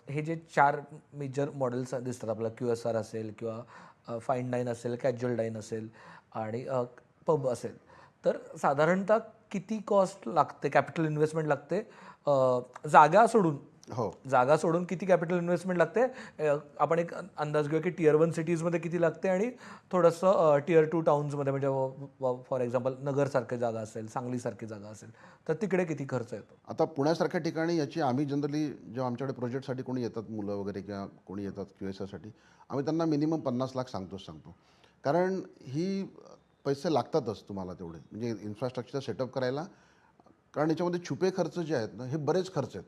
हे जे 4 major models दिसतात आपल्याला QSR असेल किंवा फाईन डाईन असेल, कॅज्युअल डाईन असेल आणि पब असेल. तर साधारणतः किती कॉस्ट लागते, कॅपिटल इन्व्हेस्टमेंट लागते? जागा सोडून हो. जागा सोडून किती कॅपिटल इन्व्हेस्टमेंट लागते? आपण एक अंदाज घेऊया की टियर 1 सिटीजमध्ये किती लागते आणि थोडंसं टियर 2 टाउन्समध्ये म्हणजे फॉर एक्झाम्पल नगरसारखी जागा असेल, सांगलीसारखी जागा असेल, तर तिकडे किती खर्च येतो? आता पुण्यासारख्या ठिकाणी याची आम्ही जनरली जेव्हा आमच्याकडे प्रोजेक्टसाठी कोणी येतात मुलं वगैरे किंवा कोणी येतात QSसाठी, आम्ही त्यांना मिनिमम 50 लाख सांगतो. कारण ही पैसे लागतातच तुम्हाला तेवढे म्हणजे इन्फ्रास्ट्रक्चर सेटअप करायला. कारण याच्यामध्ये छुपे खर्च जे आहेत ना हे बरेच खर्च आहेत.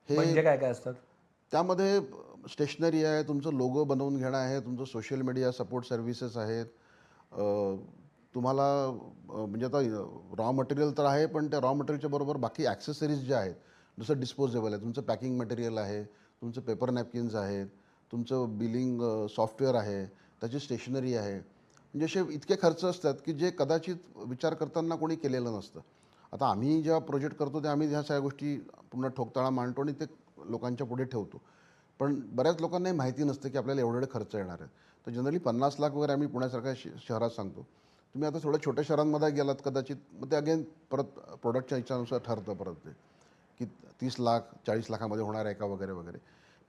हे म्हणजे काय काय असतात? त्यामध्ये स्टेशनरी आहे, तुमचं लोगो बनवून घेणं आहे, तुमचं सोशल मीडिया सपोर्ट सर्व्हिसेस आहेत. अ, तुम्हाला म्हणजे आता रॉ मटेरियल तर आहे, पण त्या रॉ मटेरियलच्या बरोबर बाकी ॲक्सेसरीज ज्या आहेत, जसं डिस्पोजेबल आहे, तुमचं पॅकिंग मटेरियल आहे, तुमचं पेपर नॅपकिन्स आहेत, तुमचं बिलिंग सॉफ्टवेअर आहे, त्याची स्टेशनरी आहे. म्हणजे असे इतके खर्च असतात की जे कदाचित विचार करताना कोणी केलेलं नसतं. आता आम्ही जेव्हा प्रोजेक्ट करतो ते आम्ही ह्या सगळ्या गोष्टी पूर्ण ठोकताळा मांडतो आणि ते लोकांच्या पुढे ठेवतो. पण बऱ्याच लोकांनाही माहिती नसतं की आपल्याला एवढे खर्च येणार आहेत. तर जनरली 50 लाख वगैरे आम्ही पुण्यासारख्या शहरात सांगतो. तुम्ही आता थोड्या छोट्या शहरांमध्ये गेलात कदाचित, मग ते अगेन परत प्रोडक्टच्या ह्याच्यानुसार ठरतं परत ते, की 30 लाख 40 लाखामध्ये होणार आहे का वगैरे वगैरे.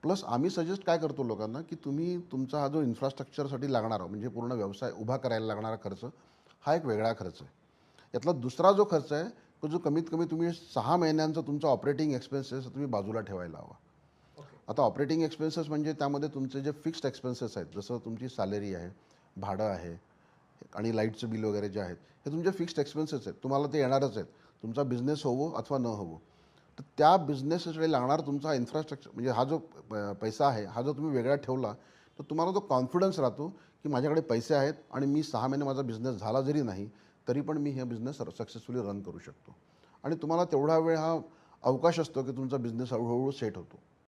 प्लस आम्ही सजेस्ट काय करतो लोकांना, की तुम्ही तुमचा हा जो इन्फ्रास्ट्रक्चरसाठी लागणारा म्हणजे पूर्ण व्यवसाय उभा करायला लागणारा खर्च, हा एक वेगळा खर्च आहे. यातला दुसरा जो खर्च आहे, तो जो कमीत कमी तुम्ही 6 महिन्यांचा तुमचा ऑपरेटिंग एक्सपेन्सेस तुम्ही बाजूला ठेवायला हवा. आता ऑपरेटिंग एक्सपेन्सेस म्हणजे त्यामध्ये तुमचे जे फिक्स्ड एक्सपेन्सेस आहेत, जसं तुमची सॅलरी आहे, भाडं आहे आणि लाईटचं बिल वगैरे जे आहेत, हे तुमचे फिक्स्ड एक्सपेन्सेस आहेत. तुम्हाला ते येणारच आहेत. तुमचा बिझनेस होवो अथवा न होवो. तर त्या बिझनेससाठी लागणार तुमचा इन्फ्रास्ट्रक्चर म्हणजे हा जो पैसा आहे, हा जो तुम्ही वेगळा ठेवला, तर तुम्हाला तो कॉन्फिडन्स राहतो, की माझ्याकडे पैसे आहेत आणि मी 6 महिने माझा बिझनेस झाला जरी नाही, तरी पण मी हे बिझनेस सक्सेसफुली रन करू शकतो. आणि तुम्हाला तेवढा वेळ हा अवकाश असतो, की तुमचा बिझनेस हळूहळू सेट होतो.